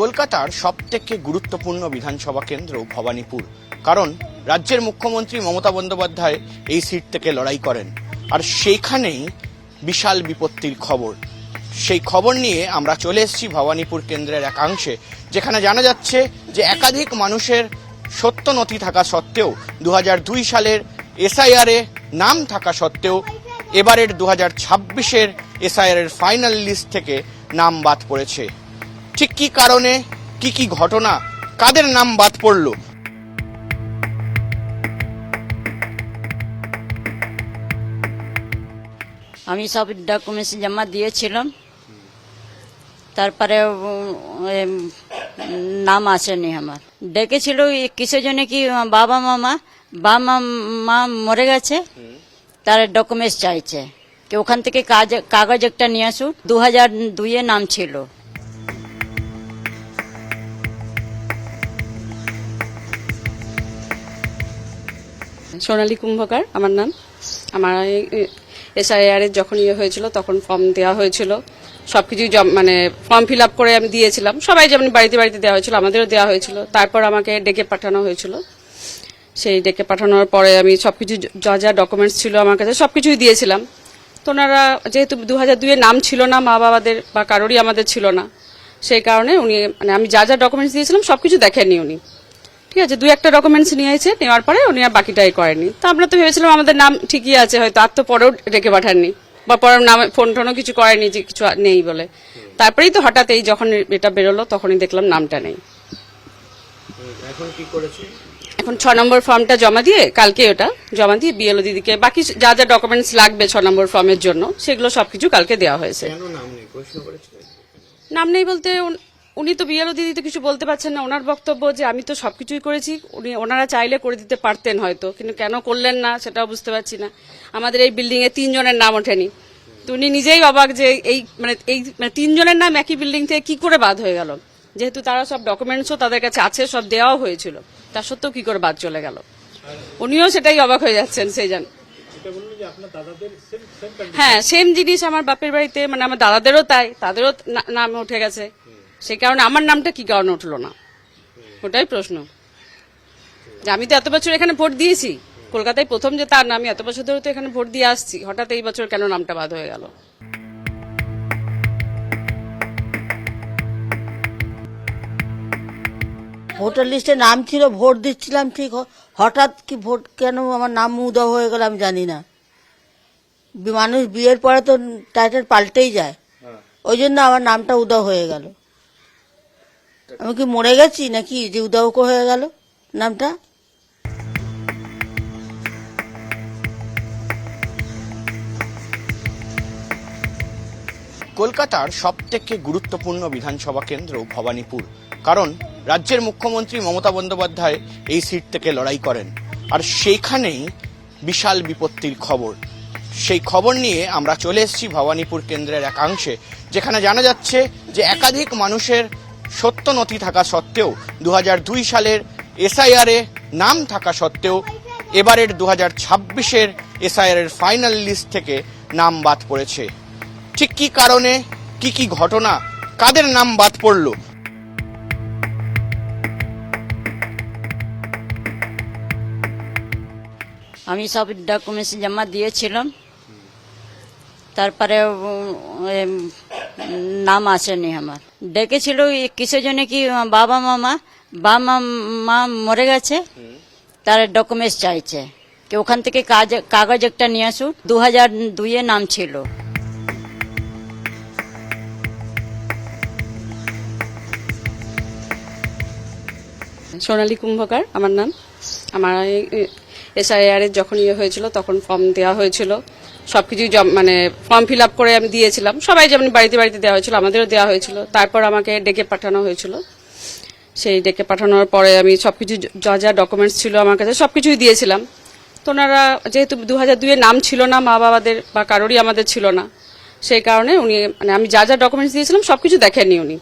কলকাতার সবথেকে গুরুত্বপূর্ণ বিধানসভা কেন্দ্র ভবানীপুর। কারণ রাজ্যের মুখ্যমন্ত্রী মমতা বন্দ্যোপাধ্যায় এই সিট থেকে লড়াই করেন, আর সেইখানেই বিশাল বিপত্তির খবর। সেই খবর নিয়ে আমরা চলে এসেছি ভবানীপুর কেন্দ্রের একাংশে, যেখানে জানা যাচ্ছে যে একাধিক মানুষের সত্য নথি থাকা সত্ত্বেও 2002 সালের এসআইআর এ নাম থাকা সত্ত্বেও এবারের 2026-এর এসআইআর এর ফাইনাল লিস্ট থেকে নাম বাদ পড়েছে। ঠিক কি কারণে, কি ঘটনা, কাদের নাম বাদ পড়ল? আমি সব ডকুমেন্টস জমা দিয়েছিলাম, তারপরে নাম আসেনি আমার। ডেকেছিল কিসের জন্য কি বাবা মা মরে গেছে, তার ডকুমেন্টস চাইছে কি ওখান থেকে কাগজ একটা নিয়ে আসুন। 2002-এ নাম ছিল। সোনালী কুম্ভকার আমার নাম। আমার এসআইআর এর যখন হয়েছিল তখন ফর্ম দেওয়া হয়েছিল, সবকিছু মানে ফর্ম ফিল আপ করে আমি দিয়েছিলাম। সবাই যেমন বাড়িতে বাড়িতে দেওয়া হয়েছিল, আমাদেরও দেওয়া হয়েছিল। তারপর আমাকে ডেকে পাঠানো হয়েছিল। সেই ডেকে পাঠানোর পরে আমি সবকিছু যা ডকুমেন্টস ছিল আমার কাছে সবকিছুই দিয়েছিলাম। তো ওনারা যেহেতু 2002-এ নাম ছিল না মা বাবাদের বা কারোরই আমাদের ছিল না, সেই কারণে উনি মানে আমি যা ডকুমেন্টস দিয়েছিলাম সবকিছু দেখেননি উনি। ঠিক আছে, 2-1টা ডকুমেন্টস নিয়েছে, নেওয়ার পরে উনি আর বাকিটাই করেনি। তো আমরা তো ভেবেছিলাম আমাদের নাম ঠিকই আছে, হয়তো আর তো পরেও ডেকে পাঠাননি বা পরের নাম ফোন টোনও কিছু করেনি যে কিছু নেই বলে। তারপরেই তো হঠাৎ এই যখন এটা বেরোলো তখনই দেখলাম নামটা নেই। এখন কি করেছে? এখন 6 নম্বর ফর্মটা জমা দিয়ে, কালকে ওটা জমা দিয়ে বিএলও দিদিকে বাকি যা ডকুমেন্টস লাগবে 6 নম্বর ফর্মের জন্য সেগুলো সবকিছু কালকে দেওয়া হয়েছে। নাম নেই বলতে উনি তো বিএলও দিদি তো কিছু বলতে পারছেন না। ওনার বক্তব্য যে আমি তো সবকিছুই করেছি, ওনারা চাইলে করে দিতে পারতেন হয়তো, কিন্তু কেন করলেন না সেটাও বুঝতে পারছি না। আমাদের এই বিল্ডিং এ 3 জনের নাম ওঠেনি। তো উনি নিজেই অবাক যে এই 3 জনের নাম একই বিল্ডিং থেকে কি করে বাদ হয়ে গেল, যেহেতু তারা সব ডকুমেন্টসও তাদের কাছে আছে, সব দেওয়াও হয়েছিল, তা সত্ত্বেও কি করে বাদ চলে গেল। উনিও সেটাই অবাক হয়ে যাচ্ছেন। সেই জান হ্যাঁ, সেম জিনিস আমার বাপের বাড়িতে, মানে আমার দাদাদেরও তাই, তাদেরও নাম উঠে গেছে। সেই কারণে আমার নামটা কি কারণে উঠলো না, ওটাই প্রশ্ন। যে আমি তো এত বছর এখানে ভোট দিয়েছি, কলকাতায় প্রথম যে তার নাম, এত বছর ধরে তো এখানে ভোট দিয়ে আসছি, হঠাৎ এই বছর কেন নামটা বাদ হয়ে গেল। ভোটার লিস্টে নাম ছিল, ভোট দিচ্ছিলাম ঠিক, হঠাৎ কি ভোট কেন আমার নাম উধাও হয়ে গেল আমি জানি না। মানুষ বিয়ের পরে তো টাইটেল পাল্টেই যায়, ওই জন্য আমার নামটা উধাও হয়ে গেল। আমি কি মরে গেছি নাকি যে উধাও হয়ে গেল নামটা? কলকাতার সবথেকে গুরুত্বপূর্ণ বিধানসভা কেন্দ্র ভবানীপুর। কারণ রাজ্যের মুখ্যমন্ত্রী মমতা বন্দ্যোপাধ্যায় এই সিট থেকে লড়াই করেন, আর সেইখানেই বিশাল বিপত্তির খবর। সেই খবর নিয়ে আমরা চলে এসেছি ভবানীপুর কেন্দ্রের একাংশে, যেখানে জানা যাচ্ছে যে একাধিক মানুষের সত্য নথি থাকা সত্ত্বেও 2002 সালের এসআইআর এ নাম থাকা সত্ত্বেও এবারের 2026-এর এসআইআর এর ফাইনাল লিস্ট থেকে নাম বাদ পড়েছে। ঠিক কি কারণে, কি ঘটনা, কাদের নাম বাদ পড়ল? আমি সব ডকুমেন্টস জমা দিয়েছিলাম, তারপরে নাম আসেনি আমার। ডেকেছিল কিসের জন্য কি বাবা মা মরে গেছে, তার ডকুমেন্টস চাইছে কি ওখান থেকে কাগজ একটা নিয়ে আসুন। 2002-এ নাম ছিল। সোনালী কুম্ভকার আমার নাম। আমার এসআইআর এর যখন হয়েছিল তখন ফর্ম দেওয়া হয়েছিল, সবকিছু মানে ফর্ম ফিল আপ করে আমি দিয়েছিলাম। সবাই যেমন বাড়িতে বাড়িতে দেওয়া হয়েছিল, আমাদেরও দেওয়া হয়েছিল। তারপর আমাকে ডেকে পাঠানো হয়েছিল। সেই ডেকে পাঠানোর পরে আমি সবকিছু যা ডকুমেন্টস ছিল আমার কাছে সবকিছুই দিয়েছিলাম। তো ওনারা যেহেতু 2002-এ নাম ছিল না মা বাবাদের বা কারোরই আমাদের ছিল না, সেই কারণে উনি মানে আমি যা ডকুমেন্টস দিয়েছিলাম সবকিছু দেখেননি উনি।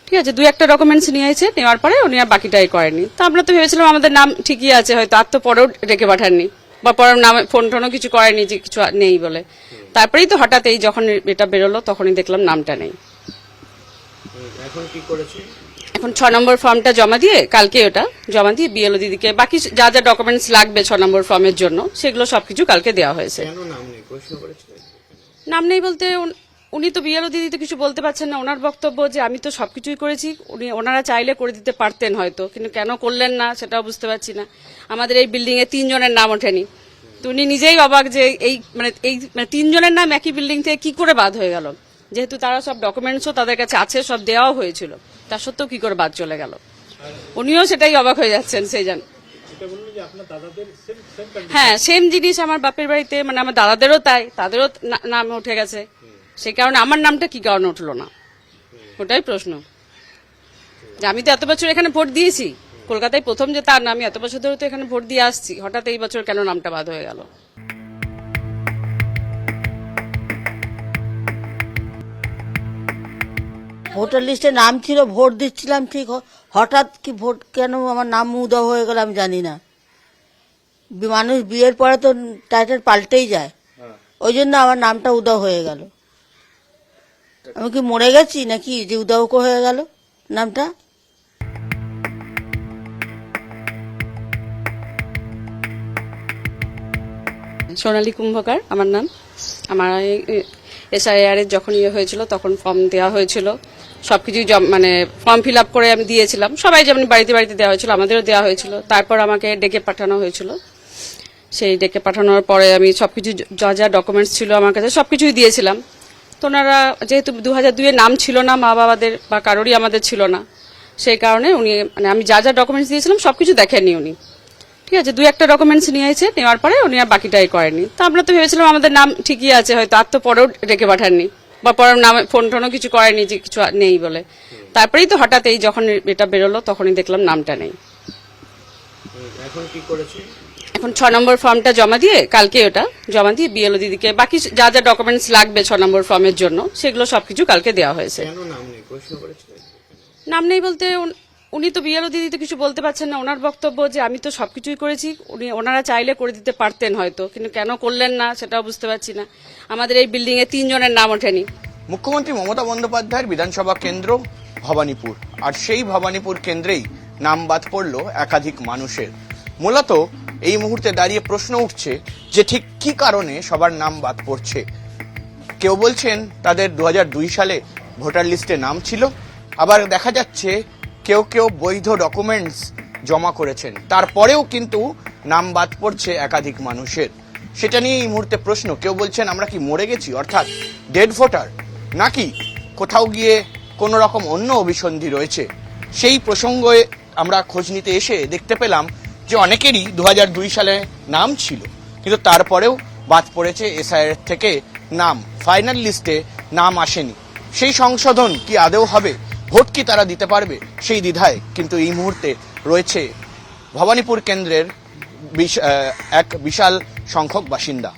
ঠিক আছে, 2-1টা ডকুমেন্টস নিয়েছে, নেওয়ার পরে উনি আর বাকিটাই করেনি। তো আমরা তো ভেবেছিলাম আমাদের নাম ঠিকই আছে, হয়তো আর তো পরেও ডেকে পাঠাননি বা পরের নাম ফোন টোনও কিছু করেনি যে কিছু নেই বলে। তারপরেই তো হঠাৎ এই যখন এটা বেরোলো তখনই দেখলাম নামটা নেই। এখন কি করেছে? এখন 6 নম্বর ফর্মটা জমা দিয়ে কালকে ওটা জমা দিয়ে বিএলও দিদিকে বাকি যা যা ডকুমেন্টস লাগবে 6 নম্বর ফর্মের জন্য সেগুলো সবকিছু কালকে দেওয়া হয়েছে। নাম নেই বলতে উনি তো বিএলও দিদি তো কিছু বলতে পারছেন না। ওনার বক্তব্য যে আমি তো সবকিছুই করেছি, ওনারা চাইলে করে দিতে পারতেন হয়তো, কিন্তু কেন করলেন না সেটাও বুঝতে পারছি না। আমাদের এই বিল্ডিং এ 3 জনের নাম ওঠেনি, তো উনি নিজেই অবাক যে এই 3 জনের নাম একই বিল্ডিং থেকে কি করে বাদ হয়ে গেল, যেহেতু তারা সব ডকুমেন্টসও তাদের কাছে আছে, সব দেওয়াও হয়েছিল, তা সত্ত্বেও কি করে বাদ চলে গেল। উনিও সেটাই অবাক হয়ে যাচ্ছেন সেই জান। হ্যাঁ, সেম জিনিস আমার বাপের বাড়িতে, মানে আমার দাদাদেরও তাই, তাদেরও নাম উঠে গেছে, সেই কারণে আমার নামটা কি কারণে উঠলো না, ওটাই প্রশ্ন। যে আমি তো এত বছর এখানে ভোট দিয়েছি, কলকাতায় প্রথম যে তার নাম, এত বছর ধরে তো এখানে ভোট দিয়ে আসছি, হঠাৎ এই বছর কেন নামটা বাদ হয়ে গেল। ভোটার লিস্টে নাম ছিল, ভোট দিচ্ছিলাম ঠিক, হঠাৎ কি ভোট কেন আমার নাম উধাও হয়ে গেল আমি জানি না। মানুষ বিয়ের পরে তো টাইটেল পাল্টেই যায়, ওই জন্য আমার নামটা উধাও হয়ে গেল। আমি কি মরে গেছি নাকি যে উধাও হয়ে গেল নামটা? সোনালী কুম্ভকার আমার নাম। আমার এসআইআর এর যখন হয়েছিল তখন ফর্ম দেওয়া হয়েছিল, সবকিছু মানে ফর্ম ফিল আপ করে আমি দিয়েছিলাম, সবাই যেমন বাড়িতে বাড়িতে দেওয়া হয়েছিল আমাদেরও দেওয়া হয়েছিল। তারপর আমাকে ডেকে পাঠানো হয়েছিল, সেই ডেকে পাঠানোর পরে আমি সবকিছু যা যা ডকুমেন্টস ছিল আমার কাছে সবকিছুই দিয়েছিলাম। তো ওনারা যেহেতু 2002-এ নাম ছিল না মা বাবাদের বা কারোরই আমাদের ছিল না, সেই কারণে উনি মানে আমি যা যা ডকুমেন্টস দিয়েছিলাম সবকিছু দেখেননি উনি। ঠিক আছে, 2-1টা ডকুমেন্টস নিয়েছে, নেওয়ার পরে উনি আর বাকিটাই করেনি। তো আমরা তো ভেবেছিলাম আমাদের নাম ঠিকই আছে, হয়তো আর তো পরেও ডেকে পাঠাননি বা পরের নাম ফোন টোনও কিছু করেনি যে কিছু নেই বলে। তারপরেই তো হঠাৎ এই যখন এটা বেরোলো তখনই দেখলাম নামটা নেই। এখন কি করেছে? এখন 6 নম্বর ফর্মটা জমা দিয়ে কালকে ওটা জমা দিয়ে বিএলও দিদিকে বাকি যা যা ডকুমেন্টস লাগবে 6 নম্বর ফর্মের জন্য সেগুলো সবকিছু কালকে দেওয়া হয়েছে। নাম নেই বলতে উনি তো বিএলও দিদি তো কিছু বলতে পারছেন না। ওনার বক্তব্য যে আমি তো সবকিছুই করেছি, ওনারা চাইলে করে দিতে পারতেন হয়তো, কিন্তু কেন করলেন না সেটাও বুঝতে পারছি না। আমাদের এই বিল্ডিং এ 3 জনের নাম ওঠেনি। মুখ্যমন্ত্রী মমতা বন্দ্যোপাধ্যায়ের বিধানসভা কেন্দ্র ভবানীপুর, আর সেই ভবানীপুর কেন্দ্রেই নাম বাদ পড়ল একাধিক মানুষের। মূলত এই মুহূর্তে দাঁড়িয়ে প্রশ্ন উঠছে যে ঠিক কি কারণে সবার নাম বাদ পড়ছে। কেউ বলছেন তাদের 2002 সালে ভোটার লিস্টে নাম ছিল, আবার দেখা যাচ্ছে কেউ কেউ বৈধ ডকুমেন্টস জমা করেছেন, তারপরেও কিন্তু নাম বাদ পড়ছে একাধিক মানুষের। সেটা নিয়ে এই মুহূর্তে প্রশ্ন। কেউ বলছেন আমরা কি মরে গেছি, অর্থাৎ ডেড ভোটার, নাকি কোথাও গিয়ে কোনো রকম অন্য অভিসন্ধি রয়েছে। সেই প্রসঙ্গে আমরা খোঁজ নিতে এসে দেখতে পেলাম যে অনেকেরই 2002 সালে নাম ছিল, কিন্তু তারপরেও বাদ পড়েছে এসআইআর থেকে নাম, ফাইনাল লিস্টে নাম আসেনি। সেই সংশোধন কি আদৌ হবে, ভোট কি তারা দিতে পারবে, সেই দ্বিধায় কিন্তু এই মুহূর্তে রয়েছে ভবানীপুর কেন্দ্রের এক বিশাল সংখ্যক বাসিন্দা।